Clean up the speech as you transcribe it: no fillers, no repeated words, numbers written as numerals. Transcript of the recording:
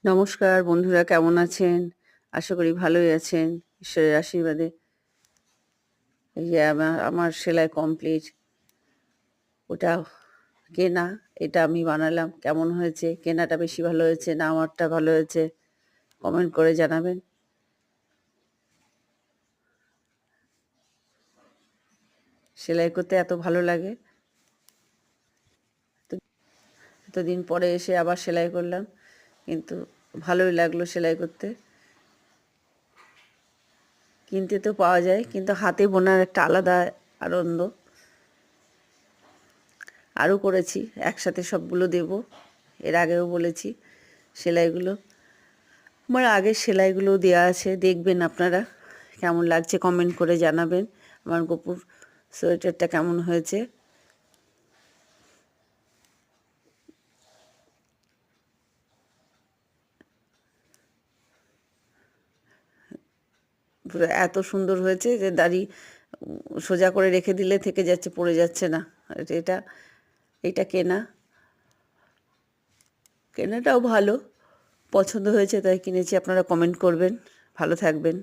নমস্কার বন্ধুরা, কেমন আছেন? আশা করি ভালোই আছেন ঈশ্বরের আশীর্বাদে। এই যে আমার সেলাই কমপ্লিট। ওটা কেনা, এটা আমি বানালাম। কেমন হয়েছে? কেনাটা বেশি ভালো হয়েছে না আমারটা ভালো হয়েছে? কমেন্ট করে জানাবেন। সেলাই করতে এত ভালো লাগে। এতদিন পরে এসে আবার সেলাই করলাম, কিন্তু ভালোই লাগলো সেলাই করতে। কিনতে তো পাওয়া যায়, কিন্তু হাতে বোনার একটা আলাদা আনন্দ। আরও করেছি, একসাথে সবগুলো দেব। এর আগেও বলেছি সেলাইগুলো, আমার আগের সেলাইগুলো দেওয়া আছে, দেখবেন আপনারা। কেমন লাগছে কমেন্ট করে জানাবেন। আমার গোপুর সোয়েটারটা কেমন হয়েছে। পুরো এত সুন্দর হয়েছে যে দাড়ি সোজা করে রেখে দিলে থেকে যাচ্ছে, পড়ে যাচ্ছে না। এটা এটা কেনাটাও ভালো, পছন্দ হয়েছে তাই কিনেছি। আপনারা কমেন্ট করবেন। ভালো থাকবেন।